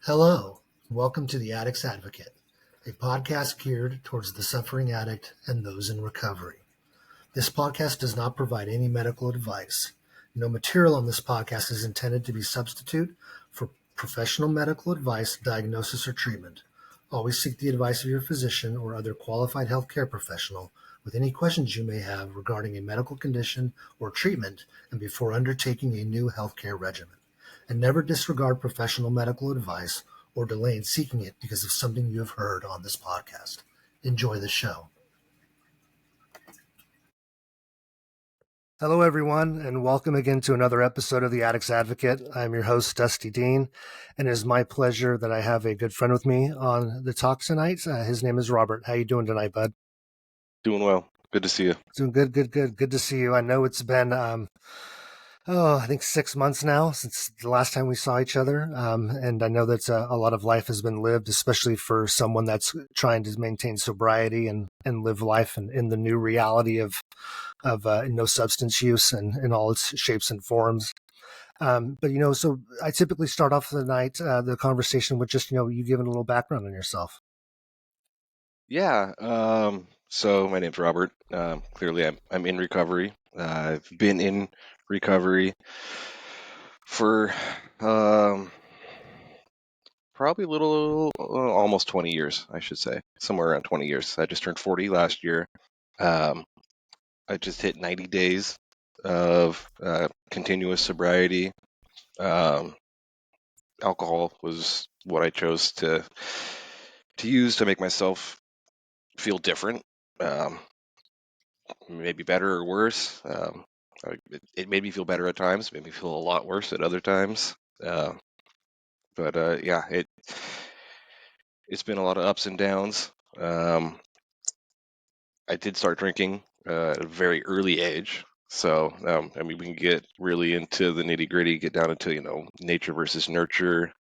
Hello, welcome to the Addict's Advocate, a podcast geared towards the suffering addict and those in recovery. This podcast does not provide any medical advice. No material on this podcast is intended to be substitute for professional medical advice, diagnosis, or treatment. Always seek the advice of your physician or other qualified healthcare professional with any questions you may have regarding a medical condition or treatment and before undertaking a new healthcare regimen. And never disregard professional medical advice or delay in seeking it because of something you have heard on this podcast. Enjoy the show. Hello, everyone, and welcome again to another episode of the Addict's Advocate. I'm your host, Dusty Dean, and it is my pleasure that I have a good friend with me on the talk tonight. His name is Robert. How you doing tonight, bud? Doing well. Good to see you. Doing good. Good to see you. I know it's been, I think 6 months now since the last time we saw each other. And I know that a lot of life has been lived, especially for someone that's trying to maintain sobriety and live life in the new reality of no substance use and in all its shapes and forms. But, so I typically start off the conversation with just, you giving a little background on yourself. Yeah. So my name's Robert. Clearly, I'm in recovery. I've been in recovery for probably almost 20 years, I should say, somewhere around 20 years. I just turned 40 last year. I just hit 90 days of continuous sobriety. Alcohol was what I chose to use to make myself feel different. Maybe better or worse. It made me feel better at times, made me feel a lot worse at other times. But yeah, it's been a lot of ups and downs. I did start drinking at a very early age. So, I mean, we can get really into the nitty gritty, get down into, nature versus nurture.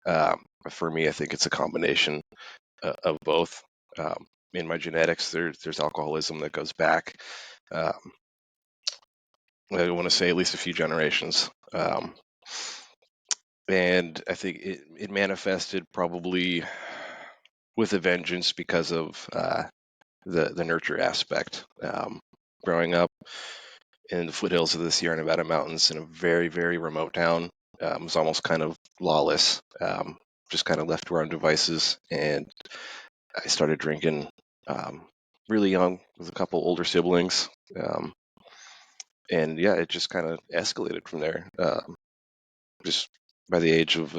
For me, I think it's a combination of both. In my genetics, there's alcoholism that goes back. I want to say at least a few generations. And I think it manifested probably with a vengeance because of the nurture aspect. Growing up in the foothills of the Sierra Nevada mountains in a very, very remote town, it was almost kind of lawless, just kind of left to our own devices. And I started drinking really young with a couple older siblings. And yeah, it just kind of escalated from there. Just by the age of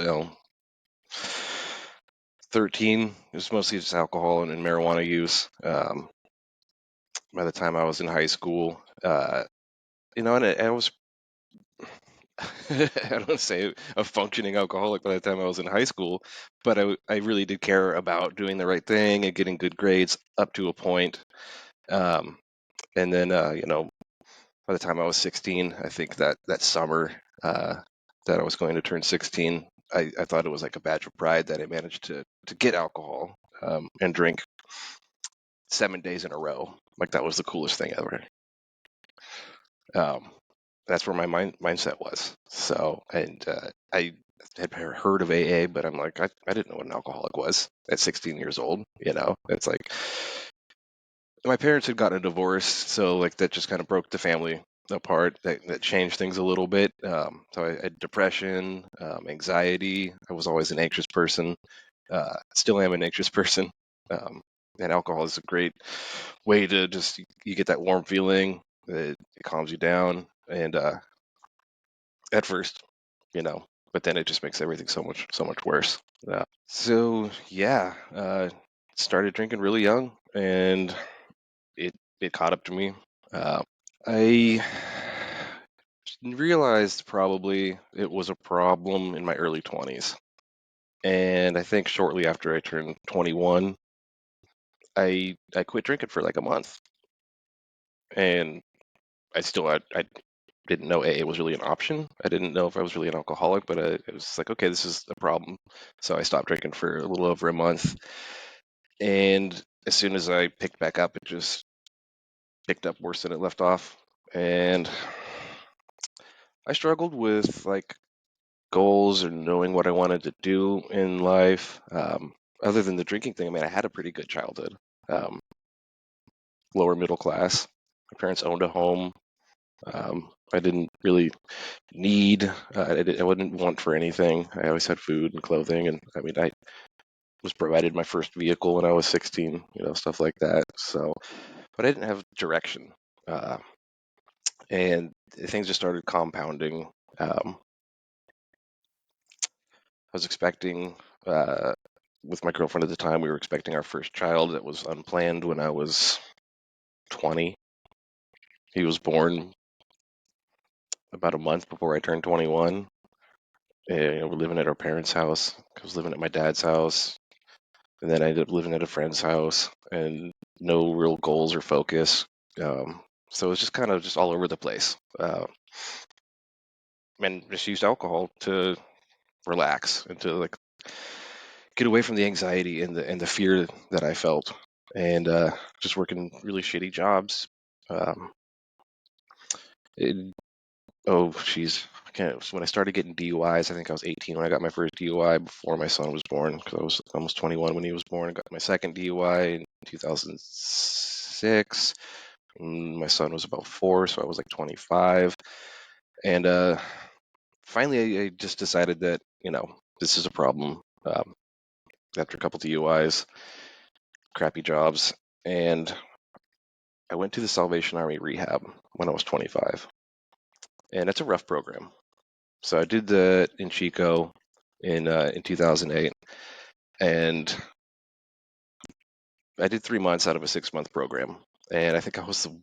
13, it was mostly just alcohol and marijuana use. By the time I was in high school, and I was, I don't want to say a functioning alcoholic by the time I was in high school, but I really did care about doing the right thing and getting good grades up to a point. And then, by the time I was 16, I think that summer that I was going to turn 16, I thought it was like a badge of pride that I managed to get alcohol and drink 7 days in a row. Like that was the coolest thing ever. That's where my mindset was. So, and I had heard of AA, but I'm like, I didn't know what an alcoholic was at 16 years old. It's like my parents had gotten a divorce, so like that just kind of broke the family apart. That changed things a little bit. So I had depression, anxiety. I was always an anxious person. Still am an anxious person. And alcohol is a great way to just, you get that warm feeling. It calms you down. And at first, but then it just makes everything so much worse. So yeah, started drinking really young, and it caught up to me. I realized probably it was a problem in my early 20s. And I think shortly after I turned 21, I quit drinking for like a month. And I didn't know AA was really an option. I didn't know if I was really an alcoholic, but it was like, okay, this is a problem. So I stopped drinking for a little over a month. And as soon as I picked back up, it just picked up worse than it left off. And I struggled with like goals or knowing what I wanted to do in life. Other than the drinking thing, I mean, I had a pretty good childhood. Um, Lower middle class. My parents owned a home. I didn't really need, I wouldn't want for anything. I always had food and clothing, and I mean, I was provided my first vehicle when I was 16, stuff like that. So, but I didn't have direction, uh, and things just started compounding. I was expecting, with my girlfriend at the time, we were expecting our first child that was unplanned when I was 20. He was born about a month before I turned 21. And, we're living at our parents' house. I was living at my dad's house, and then I ended up living at a friend's house, and no real goals or focus. So it was just kind of just all over the place. And just used alcohol to relax and to like get away from the anxiety and the fear that I felt, and just working really shitty jobs. Um, it, oh, geez, I can't. When I started getting DUIs, I think I was 18 when I got my first DUI before my son was born, because I was almost 21 when he was born. I got my second DUI in 2006. My son was about 4, so I was like 25, and finally I just decided that this is a problem. After a couple DUIs, crappy jobs, and I went to the Salvation Army rehab when I was 25, and it's a rough program. So I did that in Chico in 2008, and I did 3 months out of a 6-month program, and I think I was the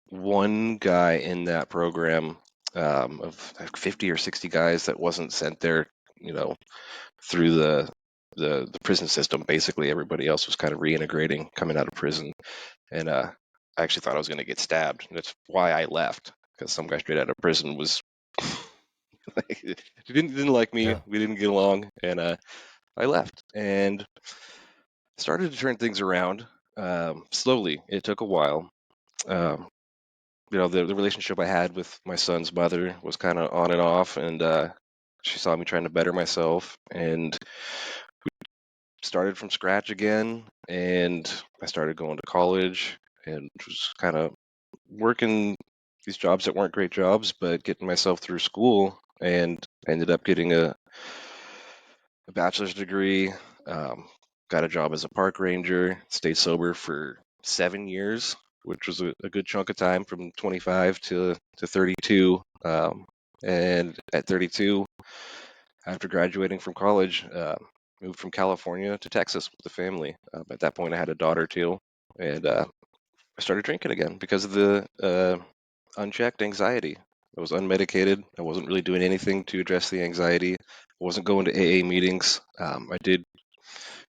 one guy in that program, of like 50 or 60 guys that wasn't sent there, through the prison system. Basically, everybody else was kind of reintegrating, coming out of prison, and I actually thought I was going to get stabbed. That's why I left, because some guy straight out of prison was he didn't like me. Yeah. We didn't get along, and I left and started to turn things around, slowly. It took a while. Um, the relationship I had with my son's mother was kind of on and off, and she saw me trying to better myself, and started from scratch again. And I started going to college and was kind of working these jobs that weren't great jobs, but getting myself through school, and ended up getting a bachelor's degree. Got a job as a park ranger, stayed sober for 7 years, which was a good chunk of time, from 25 to 32. And at 32, after graduating from college, moved from California to Texas with the family. At that point, I had a daughter too, and I started drinking again because of the unchecked anxiety. I was unmedicated. I wasn't really doing anything to address the anxiety. I wasn't going to AA meetings. I did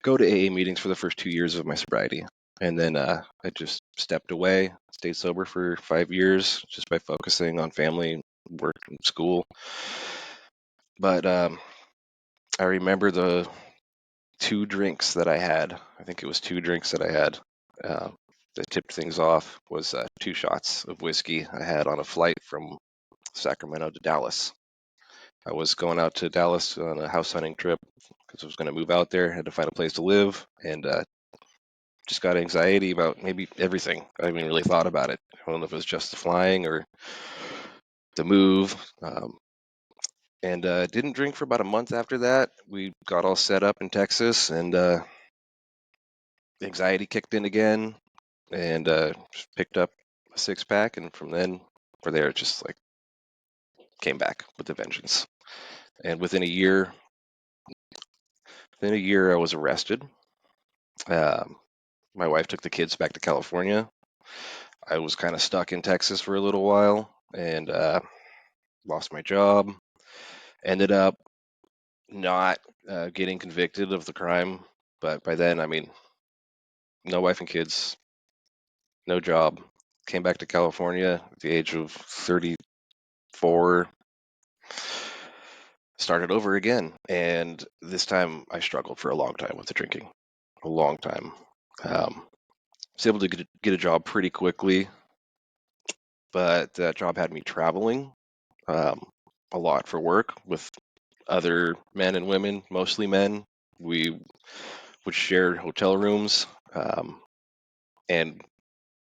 go to AA meetings for the first 2 years of my sobriety, and then I just stepped away, stayed sober for 5 years, just by focusing on family, work, and school. But I remember the 2 drinks that I had. I think it was 2 drinks that I had. Uh, that tipped things off was 2 shots of whiskey I had on a flight from Sacramento to Dallas. I was going out to Dallas on a house hunting trip because I was going to move out there, had to find a place to live, and just got anxiety about maybe everything. I haven't even really thought about it. I don't know if it was just the flying or the move. And didn't drink for about a month after that. We got all set up in Texas, and anxiety kicked in again, and just picked up a 6-pack, and from there, it just like came back with a vengeance. And within a year, I was arrested. Um, my wife took the kids back to California. I was kind of stuck in Texas for a little while, and lost my job. Ended up not getting convicted of the crime, but by then, I mean, no wife and kids, no job. Came back to California at the age of 34, started over again, and this time I struggled for a long time with the drinking, a long time. Was able to get a job pretty quickly, but that job had me traveling, um, a lot for work with other men and women, mostly men. We would share hotel rooms, and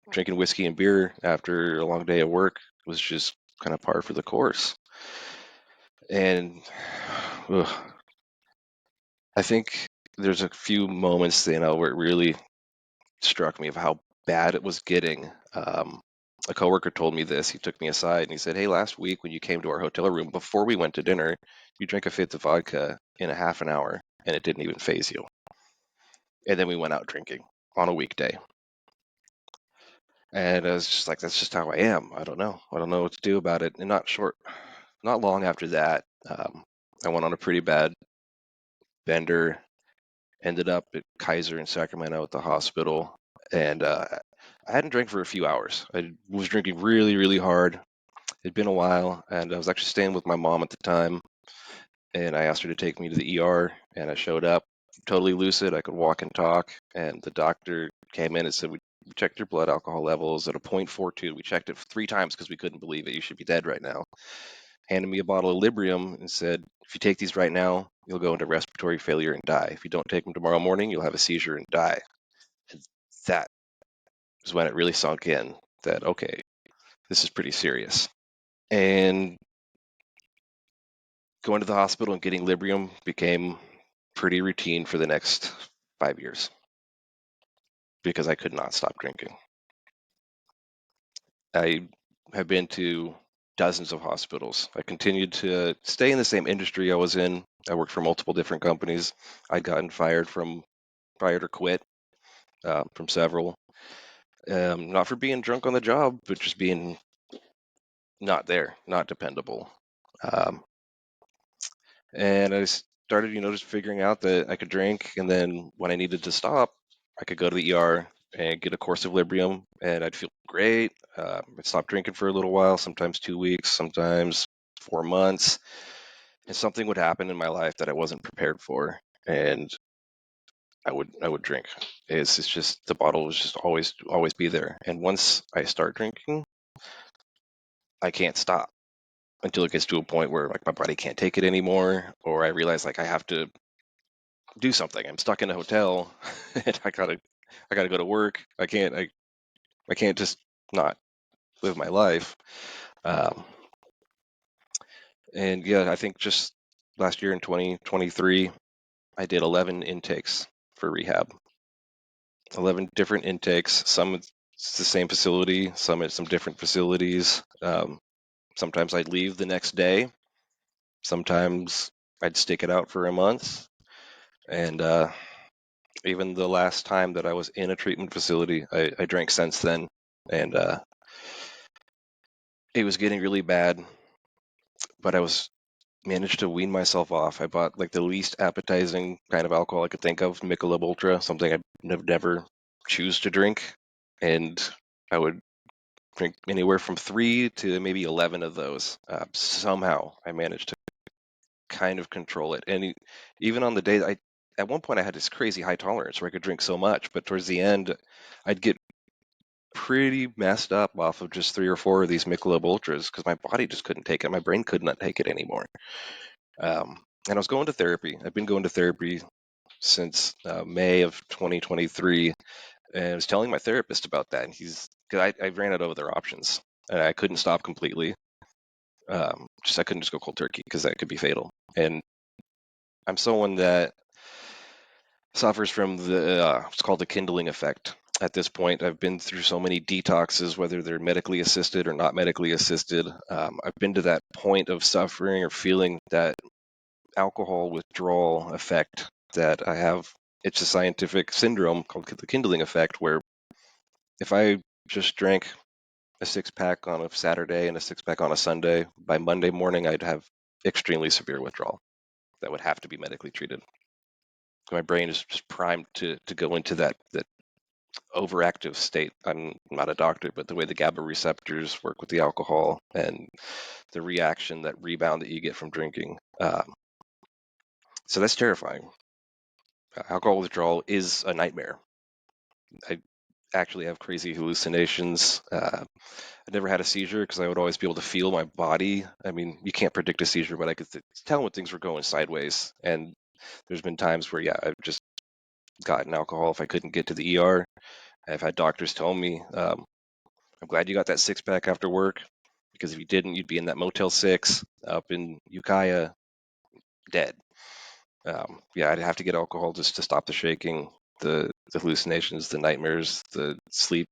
drinking whiskey and beer after a long day of work was just kind of par for the course. And ugh, I think there's a few moments, where it really struck me of how bad it was getting. A coworker told me this. He took me aside and he said, "Hey, last week when you came to our hotel room before we went to dinner, you drank a fifth of vodka in a half an hour, and it didn't even faze you. And then we went out drinking on a weekday." And I was just like, "That's just how I am. I don't know. I don't know what to do about it." And not long after that, I went on a pretty bad bender. Ended up at Kaiser in Sacramento at the hospital, and I hadn't drank for a few hours. I was drinking really, really hard. It'd been a while, and I was actually staying with my mom at the time, and I asked her to take me to the ER, and I showed up totally lucid. I could walk and talk, and the doctor came in and said, "We checked your blood alcohol levels at a 0.42. We checked it 3 times because we couldn't believe it. You should be dead right now." Handed me a bottle of Librium and said, "If you take these right now, you'll go into respiratory failure and die. If you don't take them tomorrow morning, you'll have a seizure and die." And that was when it really sunk in that, okay, this is pretty serious. And going to the hospital and getting Librium became pretty routine for the next 5 years because I could not stop drinking. I have been to dozens of hospitals. I continued to stay in the same industry I was in. I worked for multiple different companies. I'd gotten fired or quit from several. Not for being drunk on the job, but just being not there, not dependable. Um, and I started, just figuring out that I could drink, and then when I needed to stop, I could go to the ER and get a course of Librium, and I'd feel great. I'd stop drinking for a little while, sometimes 2 weeks, sometimes 4 months, and something would happen in my life that I wasn't prepared for, and I would drink. It's just the bottle was just always be there, and once I start drinking, I can't stop until it gets to a point where like my body can't take it anymore, or I realize like I have to do something. I'm stuck in a hotel, and I gotta go to work. I can't just not live my life. Um, and yeah, I think just last year in 2023, I did 11 intakes for rehab. 11 different intakes. Some it's the same facility, some at some different facilities. Sometimes I'd leave the next day. Sometimes I'd stick it out for a month. And even the last time that I was in a treatment facility, I drank since then. And it was getting really bad, but I was managed to wean myself off. I bought like the least appetizing kind of alcohol I could think of, Michelob Ultra, something I'd never choose to drink. And I would drink anywhere from 3 to maybe 11 of those. Somehow I managed to kind of control it. And even on the day at one point I had this crazy high tolerance where I could drink so much, but towards the end, I'd get pretty messed up off of just 3 or 4 of these Michelob Ultras because my body just couldn't take it. My brain could not take it anymore. And I was going to therapy. I've been going to therapy since May of 2023, and I was telling my therapist about that. And because I ran out of other options, and I couldn't stop completely. I couldn't just go cold turkey because that could be fatal. And I'm someone that suffers from it's called the kindling effect. At this point, I've been through so many detoxes, whether they're medically assisted or not medically assisted. I've been to that point of suffering or feeling that alcohol withdrawal effect that I have. It's a scientific syndrome called the kindling effect, where if I just drank a 6-pack on a Saturday and a 6-pack on a Sunday, by Monday morning, I'd have extremely severe withdrawal that would have to be medically treated. My brain is just primed to go into that overactive state. I'm not a doctor, but the way the GABA receptors work with the alcohol and the reaction, that rebound that you get from drinking. So that's terrifying. Alcohol withdrawal is a nightmare. actually have crazy hallucinations. I never had a seizure because I would always be able to feel my body. I mean, you can't predict a seizure, but I could tell when things were going sideways. And there's been times where, yeah, I've just gotten alcohol if I couldn't get to the ER. I've had doctors tell me, I'm glad you got that six pack after work because if you didn't, you'd be in that Motel 6 up in Ukiah dead. Yeah, I'd have to get alcohol just to stop the shaking, the hallucinations, the nightmares, the sleep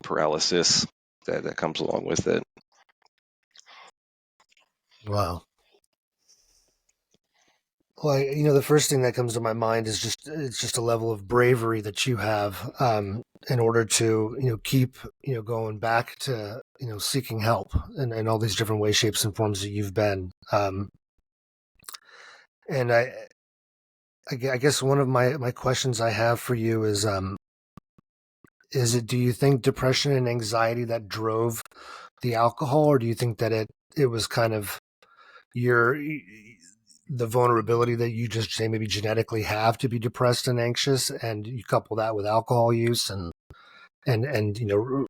paralysis that comes along with it. Wow. Well, the first thing that comes to my mind is it's just a level of bravery that you have in order to keep going back to seeking help in all these different ways, shapes, and forms that you've been. And I guess one of my questions I have for you is it, do you think depression and anxiety that drove the alcohol, or do you think that it was kind of your the vulnerability that you just say maybe genetically have to be depressed and anxious, and you couple that with alcohol use and the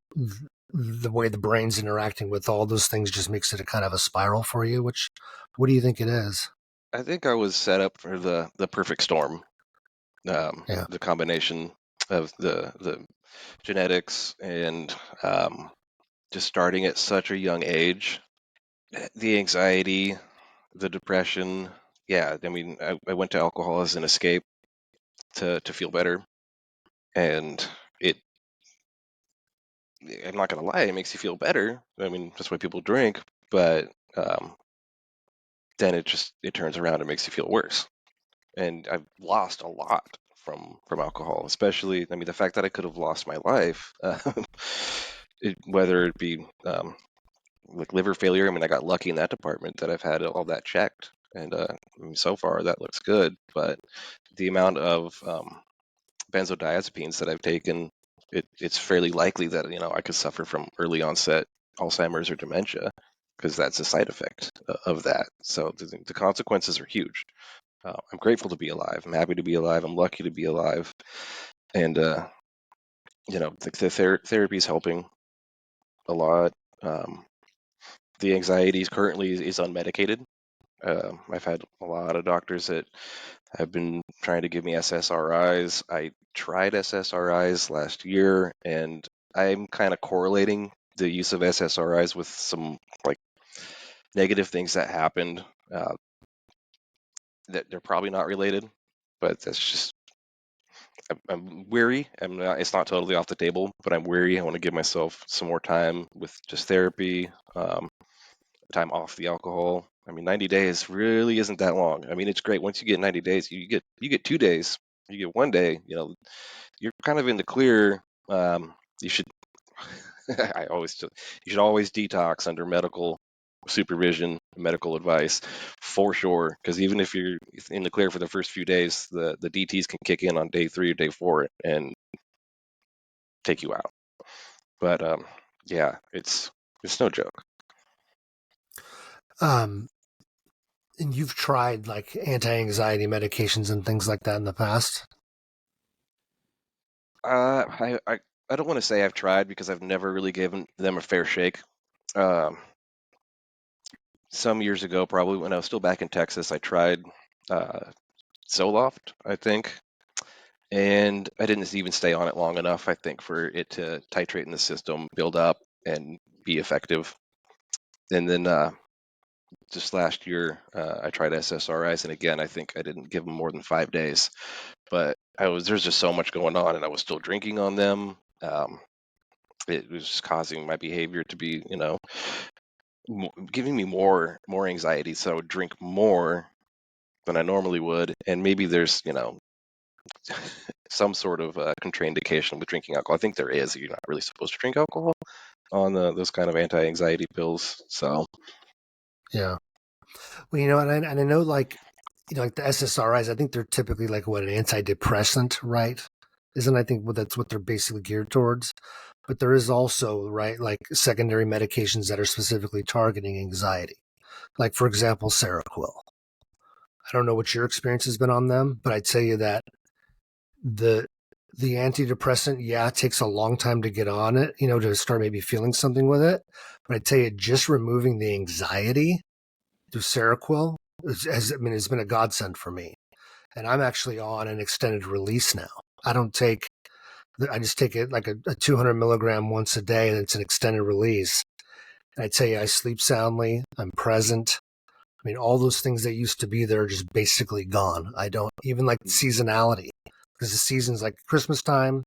way the brain's interacting with all those things just makes it a kind of a spiral for you? What do you think it is? I think I was set up for the perfect storm. Yeah. The combination of the genetics and just starting at such a young age, the anxiety, the depression. Yeah, I mean, I went to alcohol as an escape to feel better, and it. I'm not gonna lie, it makes you feel better. I mean, that's why people drink, but then it turns around and makes you feel worse. And I've lost a lot from alcohol, especially. I mean, the fact that I could have lost my life, whether it be like liver failure. I mean, I got lucky in that department that I've had all that checked, and I mean, so far that looks good. But the amount of benzodiazepines that I've taken, it's fairly likely that I could suffer from early onset Alzheimer's or dementia because that's a side effect of that. So the consequences are huge. I'm grateful to be alive. I'm happy to be alive. I'm lucky to be alive. And, the therapy is helping a lot. Um, the anxiety currently is unmedicated. I've had a lot of doctors that have been trying to give me SSRIs. I tried SSRIs last year, and I'm kind of correlating the use of SSRIs with some like negative things that happened that they're probably not related, but that's just I'm weary. It's not totally off the table, but I'm weary. I want to give myself some more time with just therapy, time off the alcohol. I mean, 90 days really isn't that long. I mean, it's great once you get 90 days. You get 2 days. You get one day. You're kind of in the clear. You should. You should always detox under medical supervision, medical advice, for sure. Because even if you're in the clear for the first few days, the DTS can kick in on day 3 or day 4 and take you out. But yeah, it's no joke. Um, and you've tried like anti-anxiety medications and things like that in the past? I don't want to say I've tried because I've never really given them a fair shake. Um, some years ago, probably when I was still back in Texas, I tried Zoloft, I think, and I didn't even stay on it long enough, I think, for it to titrate in the system, build up, and be effective. And then just last year, I tried SSRIs, and again, I think I didn't give them more than 5 days. But there's just so much going on, and I was still drinking on them. It was causing my behavior to be, giving me more anxiety. So I would drink more than I normally would, and maybe there's, some sort of contraindication with drinking alcohol. I think there is. You're not really supposed to drink alcohol on those kind of anti-anxiety pills. So Yeah. Well, and I know like like the SSRIs, I think they're typically like what, an antidepressant, right? Isn't I think that's what they're basically geared towards. But there is also, right, like secondary medications that are specifically targeting anxiety. Like for example, Seroquel. I don't know what your experience has been on them, but I'd tell you that the the antidepressant, yeah, it takes a long time to get on it, to start maybe feeling something with it. But I tell you, just removing the anxiety through Seroquel has been a godsend for me. And I'm actually on an extended release now. I just take it like a 200 milligram once a day, and it's an extended release. And I tell you, I sleep soundly. I'm present. I mean, all those things that used to be there are just basically gone. I don't even like seasonality, because the season's like Christmas time,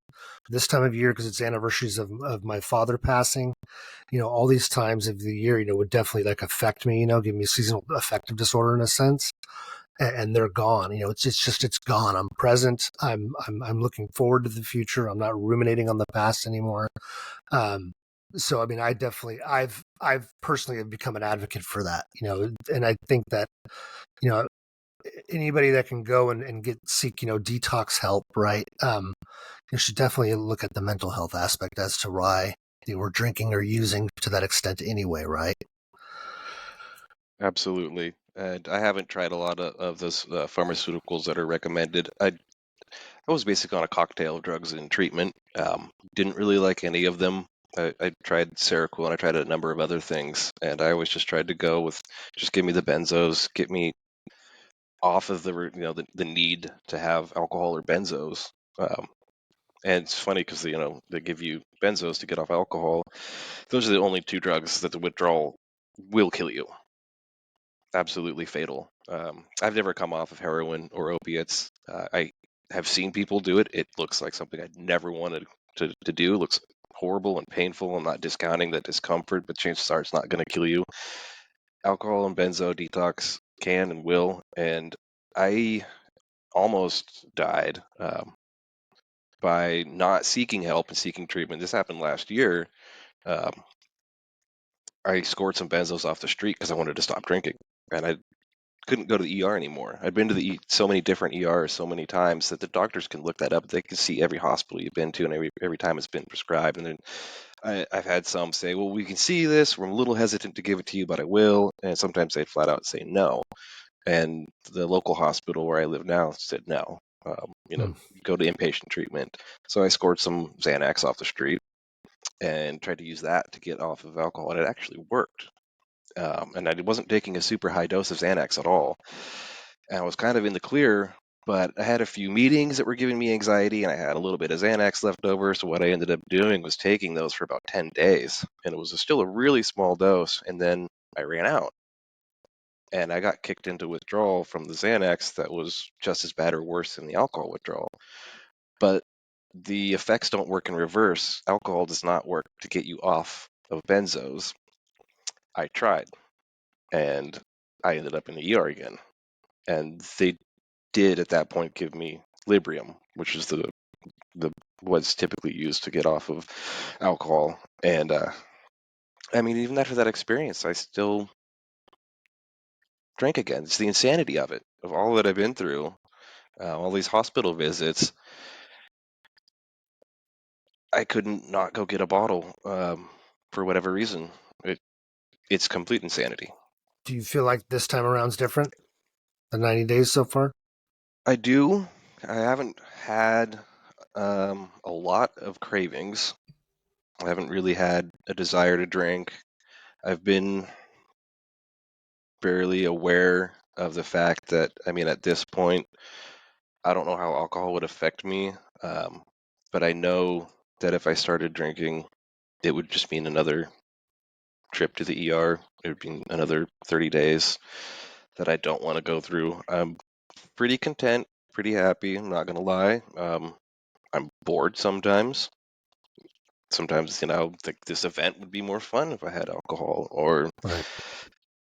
this time of year, because it's anniversaries of my father passing. All these times of the year, would definitely like affect me, give me seasonal affective disorder in a sense. And they're gone. It's gone. I'm present. I'm looking forward to the future. I'm not ruminating on the past anymore. So I mean, I've personally have become an advocate for that. And I think that you know anybody that can go and seek detox help, right? You should definitely look at the mental health aspect as to why they were drinking or using to that extent anyway, right? Absolutely. And I haven't tried a lot of those pharmaceuticals that are recommended. I was basically on a cocktail of drugs and treatment. Didn't really like any of them. I tried Seroquel and I tried a number of other things, and I always just tried to go with just give me the benzos, get me off of the need to have alcohol or benzos. And it's funny because they give you benzos to get off alcohol. Those are the only two drugs that the withdrawal will kill you. Absolutely fatal. I've never come off of heroin or opiates. I have seen people do it. It looks like something I'd never wanted to do. It looks horrible and painful. I'm not discounting the discomfort, but chances are it's not going to kill you. Alcohol and benzo detox can and will. And I almost died by not seeking help and seeking treatment. This happened last year. Um, I scored some benzos off the street because I wanted to stop drinking. And I couldn't go to the ER anymore. I'd been to so many different ERs so many times that the doctors can look that up. They can see every hospital you've been to and every time it's been prescribed. And then I've had some say, well, we can see this. We're a little hesitant to give it to you, but I will. And sometimes they'd flat out say no. And the local hospital where I live now said no. Hmm. Go to inpatient treatment. So I scored some Xanax off the street and tried to use that to get off of alcohol, and it actually worked. And I wasn't taking a super high dose of Xanax at all. And I was kind of in the clear, but I had a few meetings that were giving me anxiety, and I had a little bit of Xanax left over. So what I ended up doing was taking those for about 10 days, and it was still a really small dose. And then I ran out, and I got kicked into withdrawal from the Xanax that was just as bad or worse than the alcohol withdrawal. But the effects don't work in reverse. Alcohol does not work to get you off of benzos. I tried, and I ended up in the ER again. And they did at that point give me Librium, which is the what's typically used to get off of alcohol. And I mean, even after that experience, I still drank again. It's the insanity of it, of all that I've been through, all these hospital visits. I couldn't not go get a bottle for whatever reason. It's complete insanity. Do you feel like this time around's different? The 90 days so far? I do. I haven't had a lot of cravings. I haven't really had a desire to drink. I've been barely aware of the fact that, I mean, at this point, I don't know how alcohol would affect me, but I know that if I started drinking, it would just mean another trip to the ER. It would be another 30 days that I don't want to go through. I'm pretty content, pretty happy. I'm not going to lie. I'm bored sometimes. Sometimes, like this event would be more fun if I had alcohol, or Right.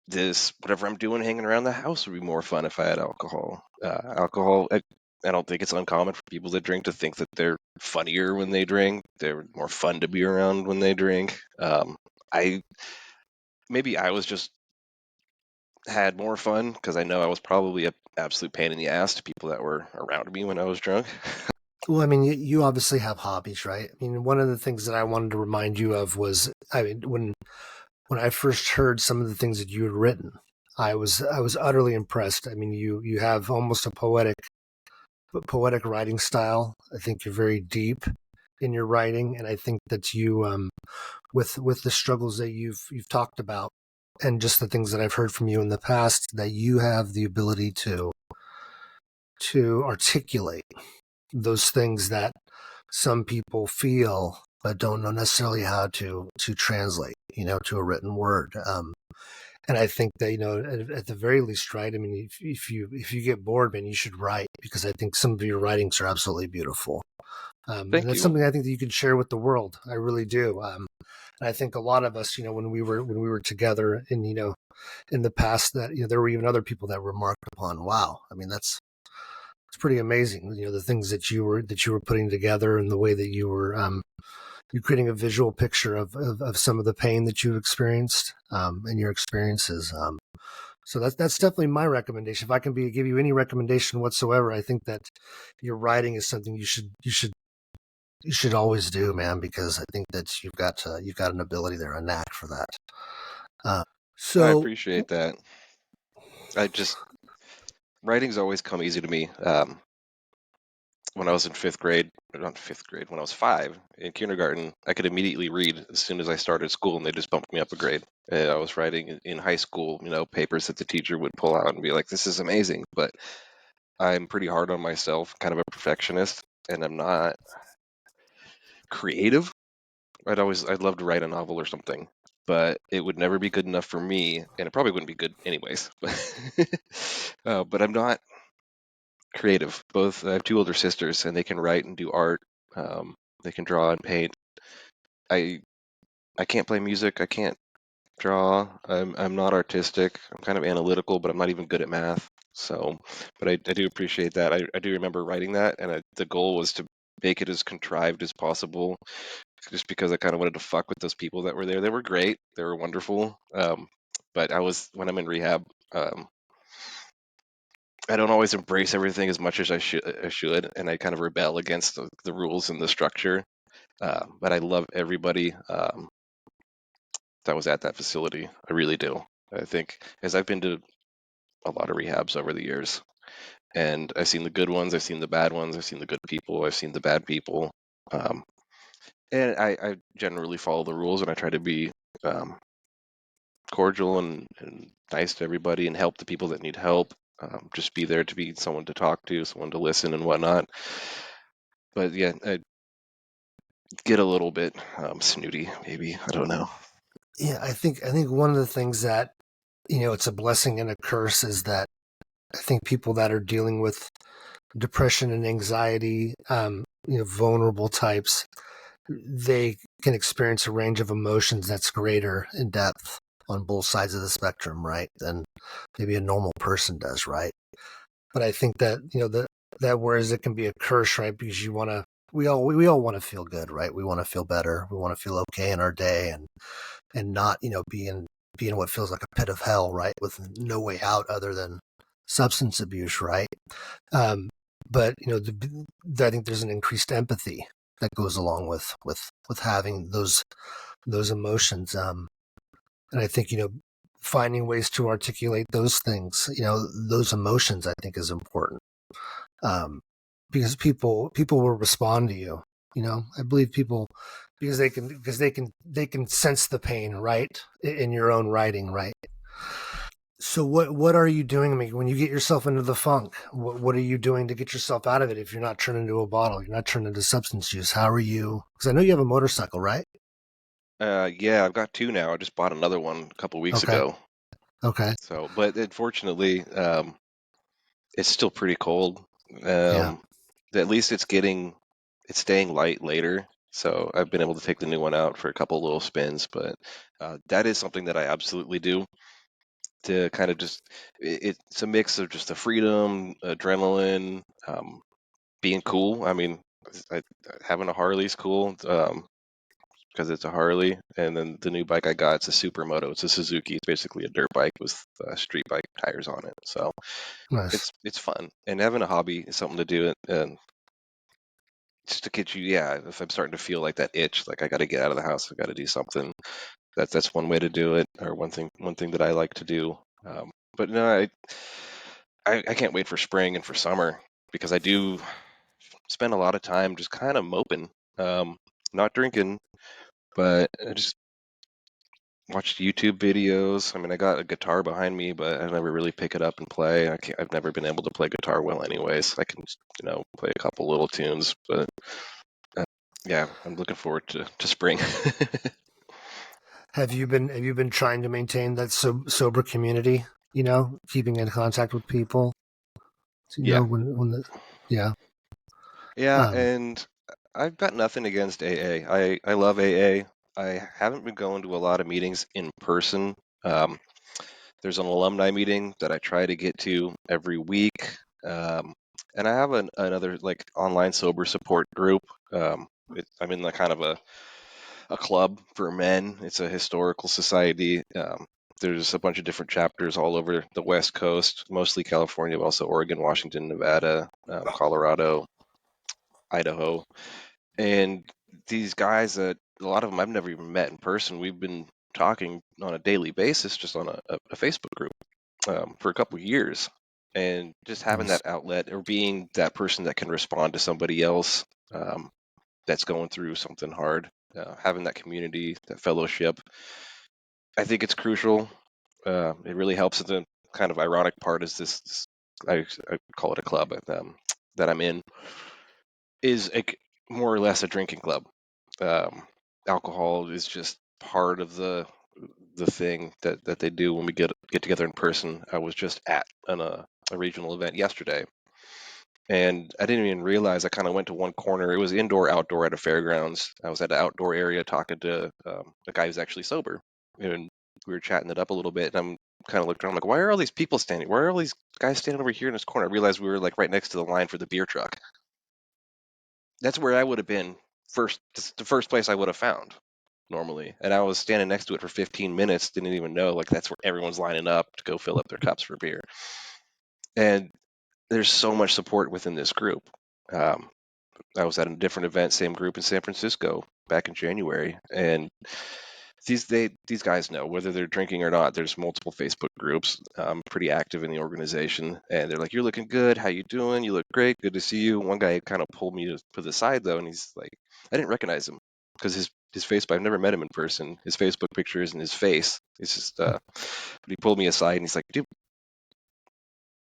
this whatever I'm doing hanging around the house would be more fun if I had alcohol. I don't think it's uncommon for people that drink to think that they're funnier when they drink. They're more fun to be around when they drink. I maybe I was just had more fun because I know I was probably an absolute pain in the ass to people that were around me when I was drunk. Well, I mean, you obviously have hobbies, right? I mean, one of the things that I wanted to remind you of was, I mean, when I first heard some of the things that you had written, I was utterly impressed. I mean, you have almost a poetic poetic writing style. I think you're very deep in your writing, and I think that you, with the struggles that you've talked about, and just the things that I've heard from you in the past, that you have the ability to articulate those things that some people feel but don't know necessarily how to translate, to a written word. And I think that, at the very least, right? I mean, if you get bored, man, you should write, because I think some of your writings are absolutely beautiful. And Thank that's you. something I think that you can share with the world. I really do. And I think a lot of us, when we were together, and in the past, that there were even other people that remarked upon, wow, I mean, it's pretty amazing. The things that you were putting together, and the way that you're creating a visual picture of some of the pain that you've experienced, and your experiences. So that's definitely my recommendation. If I can give you any recommendation whatsoever, I think that your writing is something you should always do, man, because I think that you've got an ability there, a knack for that. Uh, I so appreciate that. I just Writing's always come easy to me. When I was in fifth grade, or not fifth grade, when I was 5 in kindergarten, I could immediately read as soon as I started school, and they just bumped me up a grade. And I was writing in high school, papers that the teacher would pull out and be like, "This is amazing." But I'm pretty hard on myself, kind of a perfectionist, and I'm not creative. I'd love to write a novel or something, but it would never be good enough for me, and it probably wouldn't be good anyways. But I'm not creative. I have 2 older sisters, and they can write and do art. They can draw and paint. I I can't play music. I can't draw. I'm not artistic. I'm kind of analytical, but I'm not even good at math. So, but I do appreciate that. I do remember writing that, and the goal was to make it as contrived as possible, just because I kind of wanted to fuck with those people that were there. They were great. They were wonderful. But when I'm in rehab, um, I don't always embrace everything as much as I should, and I kind of rebel against the rules and the structure. But I love everybody that was at that facility. I really do. I think, as I've been to a lot of rehabs over the years, and I've seen the good ones, I've seen the bad ones, I've seen the good people, I've seen the bad people, um, and I generally follow the rules, and I try to be um, cordial and nice to everybody, and help the people that need help. Just be there to be someone to talk to, someone to listen and whatnot. But yeah, I get a little bit snooty, maybe. I don't know. yeah, I think one of the things that it's a blessing and a curse is that I think people that are dealing with depression and anxiety, vulnerable types, they can experience a range of emotions that's greater in depth on both sides of the spectrum, right? Than maybe a normal person does, right? But I think that that whereas it can be a curse, right? Because we all want to feel good, right? We want to feel better. We want to feel okay in our day, and not be in what feels like a pit of hell, right? With no way out other than substance abuse, right? Um, but I think there's an increased empathy that goes along with having those emotions. And I think finding ways to articulate those things, those emotions, I think is important, um, because people will respond to you. I believe people, because they can sense the pain, right, in your own writing, right. So what are you doing? I mean, when you get yourself into the funk, what are you doing to get yourself out of it? If you're not turned into a bottle, you're not turned into substance use. How are you? Because I know you have a motorcycle, right? Yeah, I've got 2 now. I just bought another one a couple weeks Okay. ago. Okay. So, but unfortunately, it's still pretty cold. Yeah. Um, at least it's staying light later. So I've been able to take the new one out for a couple little spins, but that is something that I absolutely do to kind of just, it's a mix of just the freedom, adrenaline, being cool. I mean, I, having a Harley's cool. Because it's a Harley, and then the new bike I got, it's a supermoto. It's a Suzuki. It's basically a dirt bike with street bike tires on it. So Nice. it's fun, and having a hobby is something to do. And just to get you, yeah. If I'm starting to feel like that itch, like I got to get out of the house, I got to do something. That's one way to do it, or one thing that I like to do. But no, I can't wait for spring and for summer. because I do spend a lot of time just kind of moping, not drinking, but I just watched YouTube videos. I mean, I got a guitar behind me, but I never really pick it up and play. I've never been able to play guitar well, anyways. I can, play a couple little tunes, but uh, yeah, I'm looking forward to spring. Have you been trying to maintain that sober community? You know, keeping in contact with people. You Yeah, know, when the yeah. yeah, Um, and I've got nothing against AA. I love AA. I haven't been going to a lot of meetings in person. Um, there's an alumni meeting that I try to get to every week. Um, and I have another like online sober support group. I'm in the kind of a club for men. It's a historical society. There's a bunch of different chapters all over the West Coast, mostly California, but also Oregon, Washington, Nevada, Colorado, Idaho. And these guys that a lot of them I've never even met in person. We've been talking on a daily basis, just on a Facebook group, for a couple of years. And just having nice. that outlet or being that person that can respond to somebody else that's going through something hard, having that community, that fellowship, I think it's crucial. It really helps. The kind of ironic part is this I call it a club that I'm in, is more or less a drinking club. Um, Alcohol is just part of the thing that they do when we get together in person. I was just at a regional event yesterday, and I didn't even realize. I kind of went to one corner. It was indoor, outdoor at a fairgrounds. I was at an outdoor area talking to a guy who's actually sober, and we were chatting it up a little bit. And I'm kind of looking around, like, why are all these people standing? Why are all these guys standing over here in this corner? I realized we were like right next to the line for the beer truck. That's where I would have been first. That's the first place I would have found normally. And I was standing next to it for 15 minutes, didn't even know, like, that's where everyone's lining up to go fill up their cups for beer. And there's so much support within this group. Um, I was at a different event, same group in San Francisco back in January, and these guys know whether they're drinking or not. There's multiple Facebook groups. I'm pretty active in the organization, and they're like, "You're looking good. How you doing? You look great. Good to see you." One guy kind of pulled me to the side though, and he's like, I didn't recognize him because his Facebook. I've never met him in person. His Facebook picture isn't his face. It's just. But he pulled me aside, and he's like, "Dude,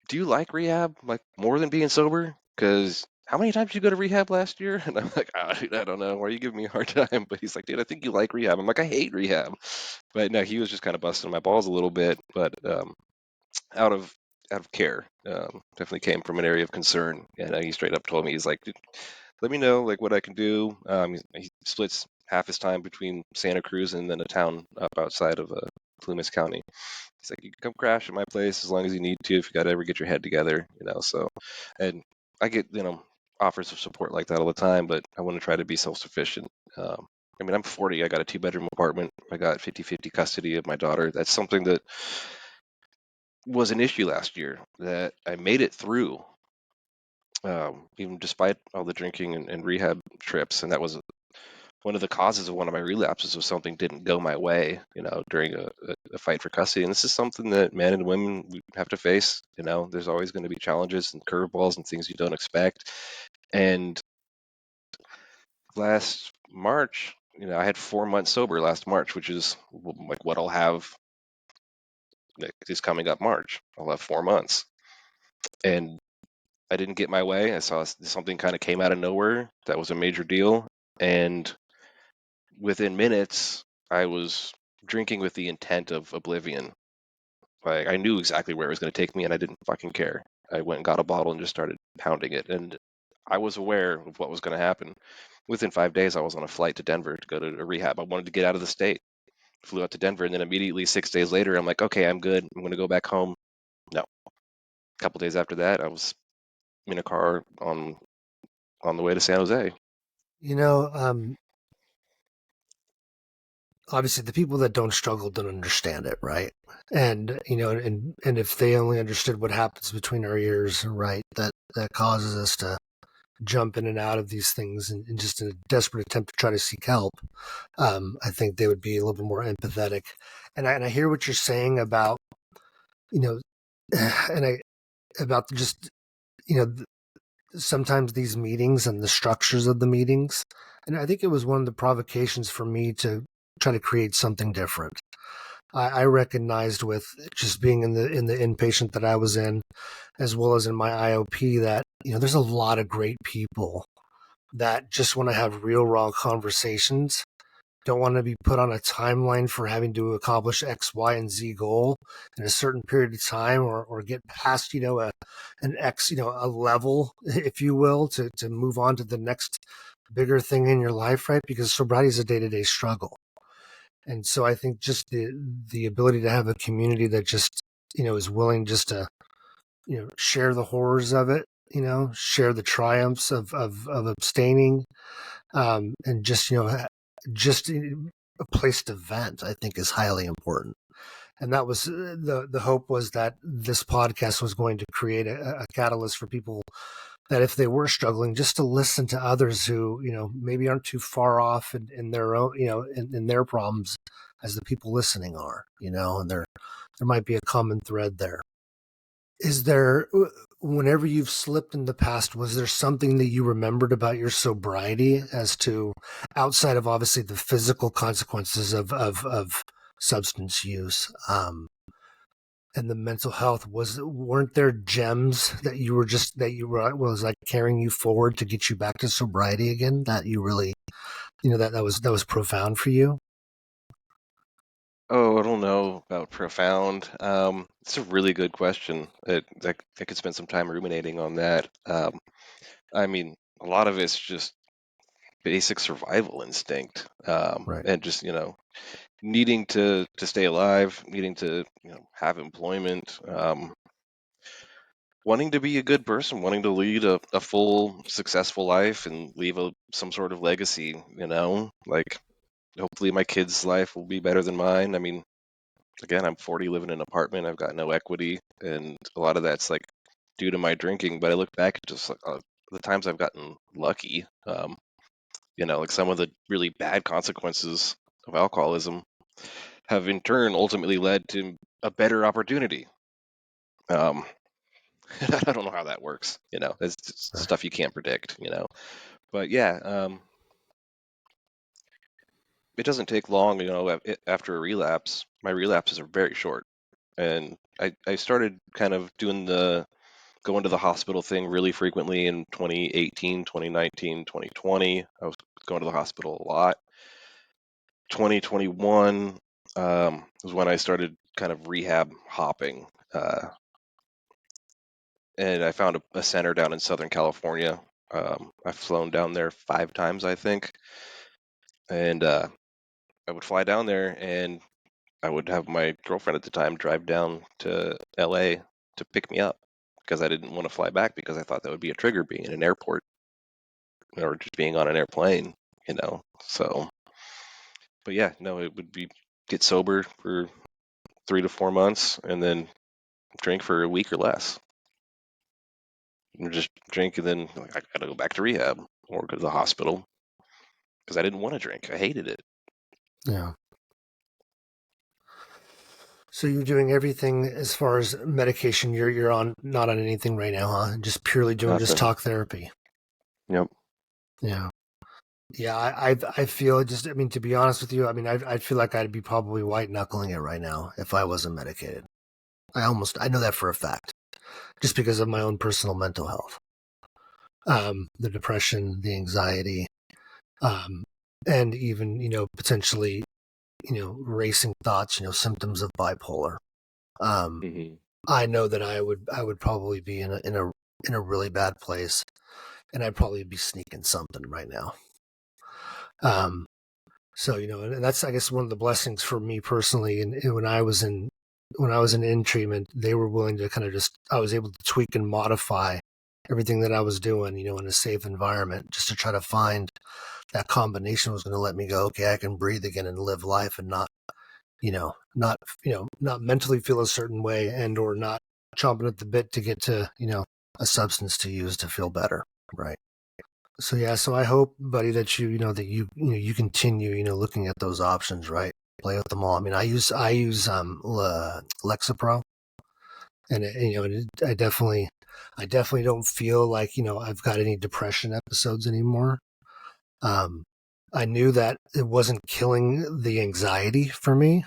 do you like rehab like more than being sober? Because how many times did you go to rehab last year?" And I'm like, dude, I don't know. Why are you giving me a hard time? But he's like, "Dude, I think you like rehab." I'm like, "I hate rehab." But no, he was just kind of busting my balls a little bit, but out of care. Definitely came from an area of concern, and he straight up told me, he's like, "Dude, let me know like what I can do." He splits half his time between Santa Cruz and then a town up outside of Plumas County. He's like, "You can come crash at my place as long as you need to, if you got to ever get your head together, you know." So, and I get, offers of support like that all the time, but I want to try to be self-sufficient. I mean, I'm 40. I got a two-bedroom apartment. I got 50-50 custody of my daughter. That's something that was an issue last year that I made it through, even despite all the drinking and rehab trips. And that was one of the causes of one of my relapses, was something didn't go my way, during a fight for custody. And this is something that men and women we have to face. There's always going to be challenges and curveballs and things you don't expect. And last March, I had 4 months sober last March, which is like what I'll have is coming up March. I'll have 4 months. And I didn't get my way. I saw something kind of came out of nowhere that was a major deal. And within minutes, I was drinking with the intent of oblivion. Like, I knew exactly where it was going to take me, and I didn't fucking care. I went and got a bottle and just started pounding it. And I was aware of what was going to happen. Within 5 days, I was on a flight to Denver to go to a rehab. I wanted to get out of the state. Flew out to Denver, and then immediately 6 days later, I'm like, okay, I'm good. I'm going to go back home. No. A couple days after that, I was in a car on the way to San Jose. You know, obviously the people that don't struggle don't understand it, right? And and if they only understood what happens between our ears, right, that causes us to jump in and out of these things and just in a desperate attempt to try to seek help, I think they would be a little bit more empathetic. And I hear what you're saying about, you know, and I about just, you know, sometimes these meetings and the structures of the meetings, and I think it was one of the provocations for me to try to create something different. I recognized with just being in the inpatient that I was in, as well as in my IOP, that there's a lot of great people that just want to have real raw conversations, don't want to be put on a timeline for having to accomplish X, Y, and Z goal in a certain period of time, or get past an X, a level, if you will, to move on to the next bigger thing in your life, right? Because sobriety is a day-to-day struggle. And so I think just the ability to have a community that just is willing just to share the horrors of it, share the triumphs of abstaining, and just a place to vent, I think, is highly important. And that was the hope, was that this podcast was going to create a catalyst for people that if they were struggling, just to listen to others who maybe aren't too far off in their own in their problems as the people listening are, and there might be a common thread there. Is there, whenever you've slipped in the past, was there something that you remembered about your sobriety, as to, outside of obviously the physical consequences of substance use, and the mental health? Weren't there gems that was like carrying you forward to get you back to sobriety again, that you really, that was profound for you? Oh, I don't know about profound. It's a really good question. I could spend some time ruminating on that. I mean, a lot of it's just basic survival instinct, Right. and just needing to stay alive, needing to have employment, wanting to be a good person, wanting to lead a full, successful life and leave some sort of legacy. Like hopefully my kid's life will be better than mine. I mean, again, I'm 40, living in an apartment. I've got no equity, and a lot of that's like due to my drinking. But I look back at just the times I've gotten lucky. Like some of the really bad consequences of alcoholism have in turn ultimately led to a better opportunity. Um, I don't know how that works. It's just Right. stuff you can't predict. But yeah, it doesn't take long. After a relapse, my relapses are very short, and I started kind of doing the going to the hospital thing really frequently in 2018, 2019, 2020. I was going to the hospital a lot. 2021 was when I started kind of rehab hopping. And I found a center down in Southern California. I've flown down there 5 times, I think. And I would fly down there, and I would have my girlfriend at the time drive down to LA to pick me up, because I didn't want to fly back, because I thought that would be a trigger, being in an airport or just being on an airplane. So, but yeah, no, it would be get sober for 3 to 4 months and then drink for a week or less. And just drink, and then I got to go back to rehab or go to the hospital, because I didn't want to drink. I hated it. Yeah. So you're doing everything as far as medication. You're on not on anything right now, huh? Just purely doing just Nothing. talk therapy. Yep. Yeah. Yeah, I feel just, I mean, to be honest with you, I mean, I feel like I'd be probably white knuckling it right now if I wasn't medicated. I know that for a fact, just because of my own personal mental health, the depression, the anxiety, um, and even, potentially, racing thoughts, symptoms of bipolar. Um, Hmm. I know that I would probably be in a really bad place, and I'd probably be sneaking something right now. Um, So, and that's, I guess, one of the blessings for me personally. And when I was in treatment, they were willing to kind of I was able to tweak and modify everything that I was doing, in a safe environment, just to try to find that combination was going to let me go, okay, I can breathe again and live life, and not mentally feel a certain way, and or not chomping at the bit to get to, a substance to use to feel better. Right. So yeah, so I hope, buddy, that you continue, looking at those options, right? Play with them all. I mean, I use Lexapro, and I definitely I definitely don't feel like, I've got any depression episodes anymore. I knew that it wasn't killing the anxiety for me,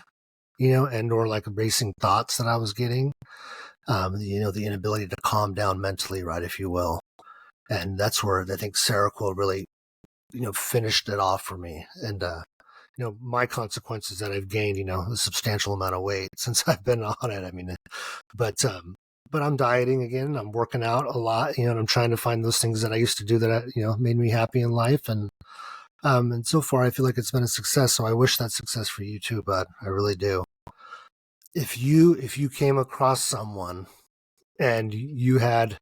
and or like racing thoughts that I was getting. The inability to calm down mentally, right, if you will. And that's where I think Seroquel really, finished it off for me. And, my consequences that I've gained, a substantial amount of weight since I've been on it. I mean, but I'm dieting again. I'm working out a lot, and I'm trying to find those things that I used to do that, made me happy in life. And so far I feel like it's been a success. So I wish that success for you too, bud. I really do. If you came across someone and you had,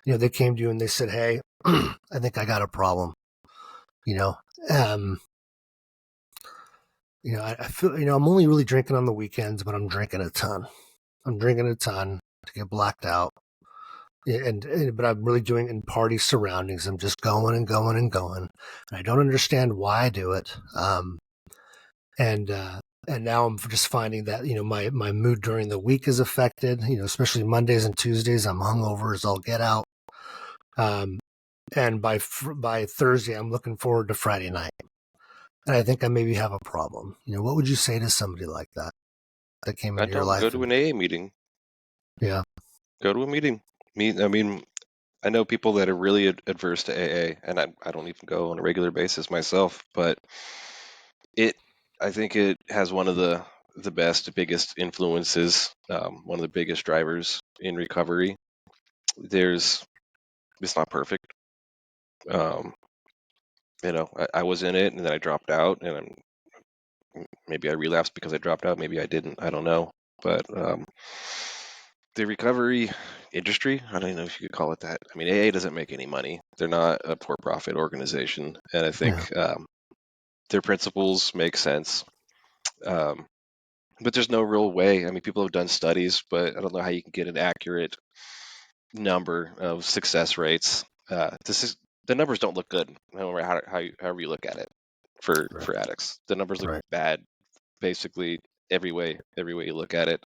they came to you and they said, "Hey, I think I got a problem," you know, um, I feel, I'm only really drinking on the weekends, but I'm drinking a ton. I'm drinking a ton to get blacked out. But I'm really doing it in party surroundings. I'm just going and going and going. And I don't understand why I do it. And now I'm just finding that, my mood during the week is affected, especially Mondays and Tuesdays. I'm hungover as I'll get out. And by Thursday, I'm looking forward to Friday night. And I think I maybe have a problem. What would you say to somebody like that came I into your tell them go life? to an AA meeting. Yeah. Go to a meeting. I mean, I know people that are really adverse to AA, and I don't even go on a regular basis myself, but it I think it has one of the best, biggest influences, one of the biggest drivers in recovery. It's not perfect. Um, I was in it and then I dropped out, and maybe I relapsed because I dropped out. Maybe I didn't. I don't know. But the recovery industry, I don't even know if you could call it that. I mean, AA doesn't make any money. They're not a for-profit organization, and I Yeah. think their principles make sense. But there's no real way. I mean, people have done studies, but I don't know how you can get an accurate number of success rates. The numbers don't look good, no matter however you look at it. Right. For addicts, the numbers look Right. bad, basically every way you look at it.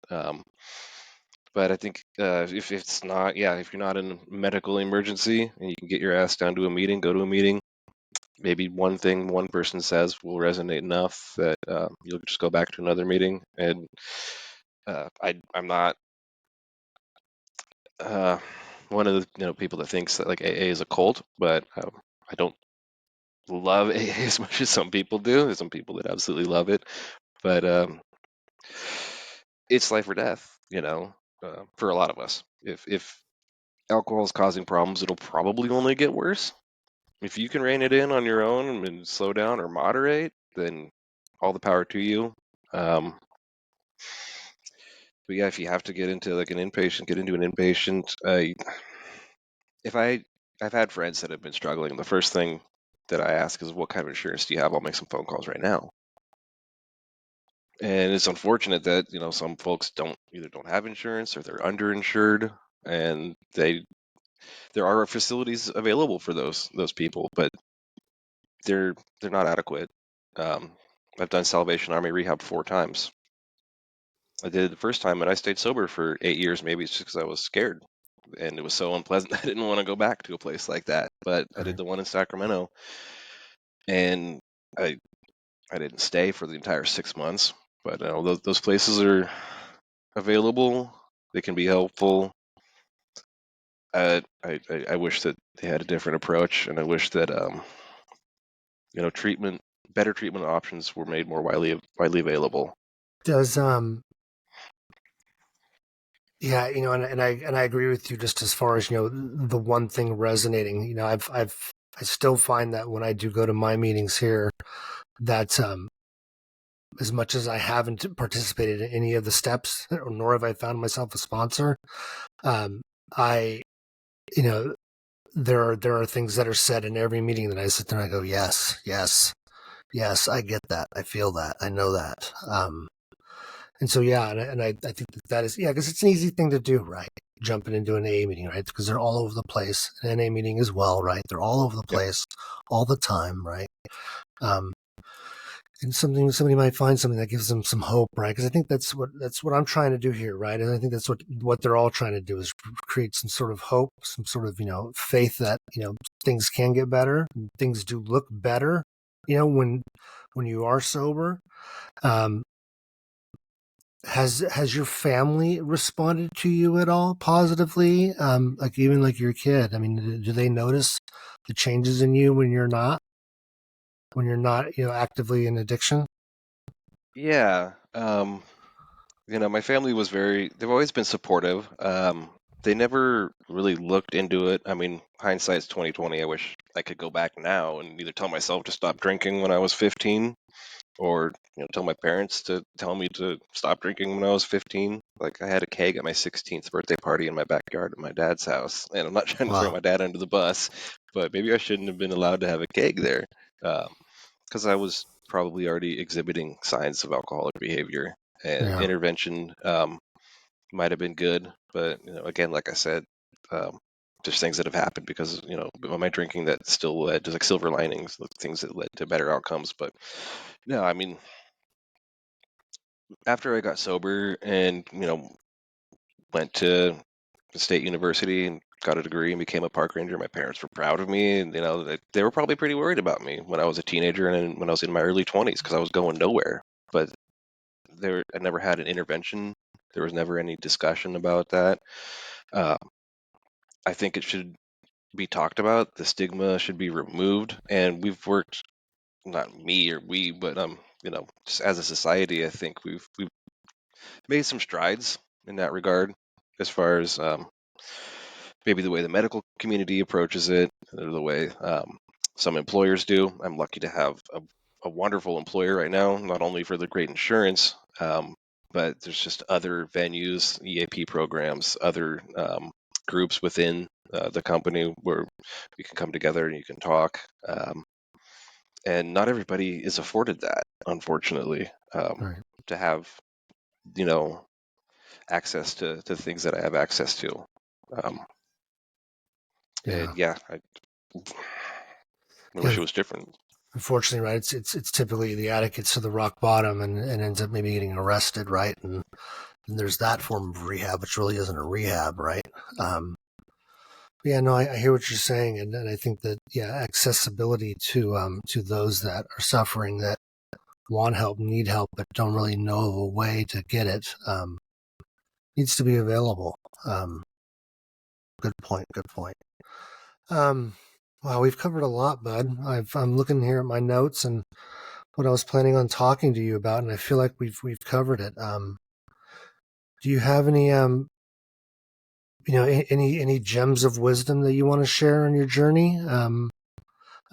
But I think if it's not, yeah, if you're not in a medical emergency and you can get your ass down to a meeting, go to a meeting. Maybe one thing one person says will resonate enough that you'll just go back to another meeting. And I'm not one of the people that thinks that like AA is a cult, but I don't love AA as much as some people do. There's some people that absolutely love it, but it's life or death, for a lot of us. If alcohol is causing problems, it'll probably only get worse. If you can rein it in on your own and slow down or moderate, then all the power to you. But yeah, if you have to get into like an inpatient, get into an inpatient. If I've had friends that have been struggling. The first thing that I ask is, "What kind of insurance do you have?" I'll make some phone calls right now. And it's unfortunate that some folks either don't have insurance or they're underinsured, and there are facilities available for those people, but they're not adequate. Um, I've done Salvation Army rehab 4 times. I did it the first time, and I stayed sober for 8 years. Maybe it's just because I was scared, and it was so unpleasant. I didn't want to go back to a place like that. But I did Right. the one in Sacramento, and I I didn't stay for the entire 6 months. But those places are available. They can be helpful. I wish that they had a different approach, and I wish that better treatment options were made more widely available. Does Yeah, and I agree with you just as far as, the one thing resonating. I still find that when I do go to my meetings here, that as much as I haven't participated in any of the steps, nor have I found myself a sponsor, I you know there are things that are said in every meeting that I sit there and I go, yes, yes, yes, I get that, I feel that, I know that. And so, yeah, I think that is, yeah, because it's an easy thing to do, right? Jumping into an AA meeting, right? Because they're all over the place. An NA meeting as well, right? They're all over the Yep. place all the time, right? Um, and somebody might find something that gives them some hope, right? Because I think that's what I'm trying to do here, right? And I think that's what they're all trying to do is create some sort of hope, some sort of faith that things can get better, things do look better, when you are sober. Um, has your family responded to you at all positively? Like even like your kid, I mean, do they notice the changes in you when you're not actively in addiction? Yeah. My family was they've always been supportive. They never really looked into it. I mean, hindsight's 2020. I wish I could go back now and either tell myself to stop drinking when I was 15 or tell my parents to tell me to stop drinking when I was 15. Like I had a keg at my 16th birthday party in my backyard at my dad's house, and I'm not trying to throw Wow. my dad under the bus, but maybe I shouldn't have been allowed to have a keg there, because I was probably already exhibiting signs of alcoholic behavior, and Yeah. intervention might have been good, but again, like I said. Um, there's things that have happened because my drinking that still led to like silver linings, like things that led to better outcomes. But no, I mean, after I got sober and went to the state university and got a degree and became a park ranger, my parents were proud of me, and they were probably pretty worried about me when I was a teenager and when I was in my early 20s because I was going nowhere. But I never had an intervention. There was never any discussion about that. Uh, I think it should be talked about. The stigma should be removed, and we've worked, not me or we, but just as a society, I think we've made some strides in that regard as far as maybe the way the medical community approaches it, or the way some employers do. I'm lucky to have a wonderful employer right now, not only for the great insurance, but there's just other venues, EAP programs, other groups within the company where we can come together and you can talk. And not everybody is afforded that, unfortunately, Right. to have, you know, access to things that I have access to. Um, Yeah. and yeah, I Yeah. wish it was different. Unfortunately, right. It's typically the addict gets to the rock bottom and ends up maybe getting arrested, right? And there's that form of rehab, which really isn't a rehab, right? Um, yeah, no, I hear what you're saying, and I think that accessibility to those that are suffering, that want help, need help, but don't really know of a way to get it, needs to be available. Um, Good point. Good point. Um, wow, we've covered a lot, bud. I'm looking here at my notes and what I was planning on talking to you about, and I feel like we've covered it. Do you have any any gems of wisdom that you want to share on your journey? I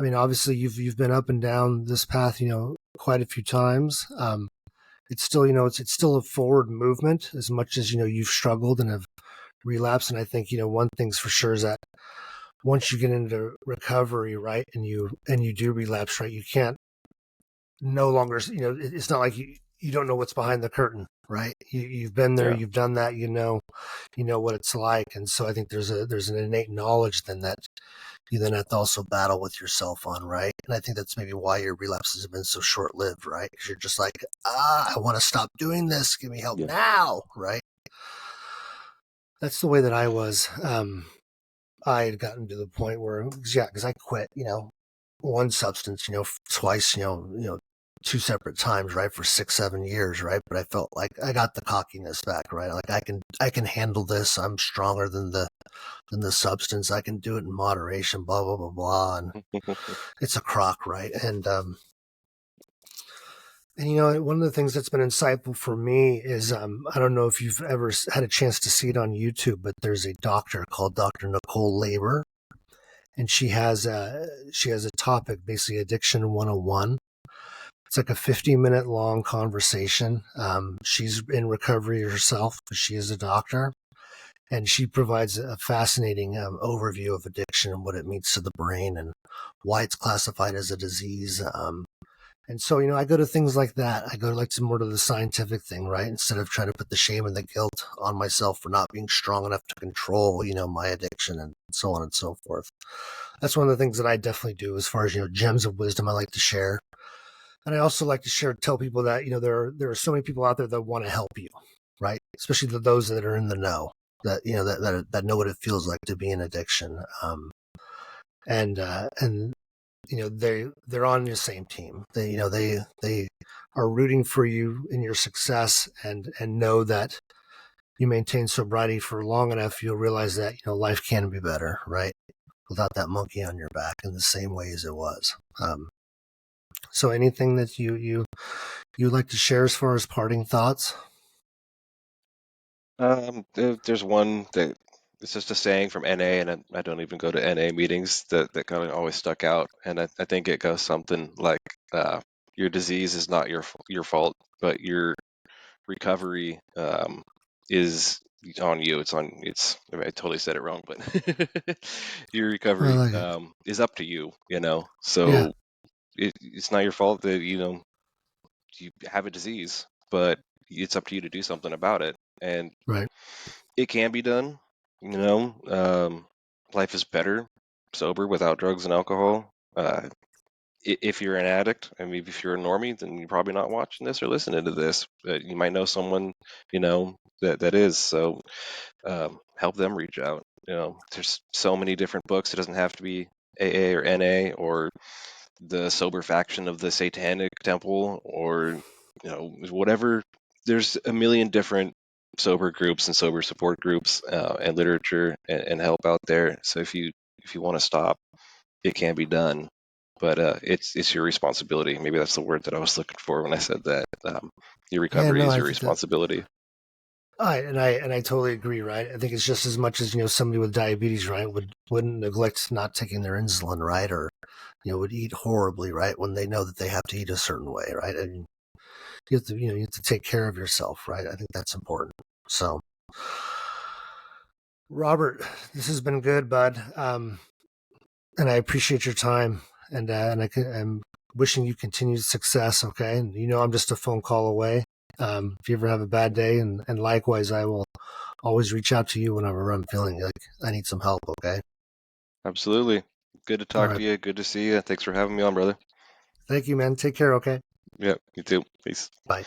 mean, obviously you've been up and down this path, quite a few times. It's still, it's still a forward movement as much as you've struggled and have relapsed. And I think one thing's for sure is that once you get into recovery, right, and you do relapse, right, you can't no longer, it's not like you don't know what's behind the curtain, right? You've been there, Yeah. you've done that, you know what it's like. And so I think there's an innate knowledge then that you then have to also battle with yourself on, right? And I think that's maybe why your relapses have been so short lived, right? Because you're just like, I want to stop doing this. Give me help Yeah. now, right? That's the way that I was. I had gotten to the point where, because I quit, one substance, twice, two separate times, right, for 6, 7 years, right. But I felt like I got the cockiness back, right. Like I can handle this. I'm stronger than the substance. I can do it in moderation. Blah blah blah blah. And it's a crock, right. And one of the things that's been insightful for me is I don't know if you've ever had a chance to see it on YouTube, but there's a doctor called Dr. Nicole Labor, and she has a topic, basically addiction 101. It's like a 50-minute long conversation. She's in recovery herself, but she is a doctor, and she provides a fascinating overview of addiction and what it means to the brain and why it's classified as a disease. And so, I go to things like that. I go like to more to the scientific thing, right? Instead of trying to put the shame and the guilt on myself for not being strong enough to control, my addiction and so on and so forth. That's one of the things that I definitely do as far as, gems of wisdom I like to share. And I also like to tell people that, there are so many people out there that want to help you, right? Especially those that are in the know, that, that know what it feels like to be in addiction. And they're on the same team. They are rooting for you in your success, and know that you maintain sobriety for long enough, you'll realize that, life can be better, right? Without that monkey on your back in the same way as it was. So anything that you like to share as far as parting thoughts? There's one that it's just a saying from NA, and I don't even go to NA meetings, that kind of always stuck out, and I think it goes something like, "Your disease is not your fault, but your recovery is on you. I mean, I totally said it wrong, but your I recovery like it. is up to you. Yeah, So it's not your fault that you have a disease, but it's up to you to do something about it, and right. it can be done. You know, life is better sober without drugs and alcohol. If you're an addict, I mean, if you're a normie, then you're probably not watching this or listening to this. But you might know someone, that is. So help them reach out. There's so many different books. It doesn't have to be AA or NA or the sober faction of the Satanic Temple, or whatever. There's a million different sober groups and sober support groups, and literature and help out there. So if you want to stop, it can be done, but it's your responsibility. Maybe that's the word that I was looking for when I said that. Your Yeah, recovery no, is I your think that responsibility. I totally agree, right? I think it's just as much as, somebody with diabetes, right, wouldn't neglect not taking their insulin, right? Or, would eat horribly, right, when they know that they have to eat a certain way, right? And you have to take care of yourself, right? I think that's important. So, Robert, this has been good, bud. And I appreciate your time, I'm wishing you continued success. Okay, and I'm just a phone call away. If you ever have a bad day, and likewise, I will always reach out to you whenever I'm feeling like I need some help. Okay. Absolutely. Good to All talk right. to you. Good to see you. Thanks for having me on, brother. Thank you, man. Take care. Okay. Yeah, you too. Peace. Bye.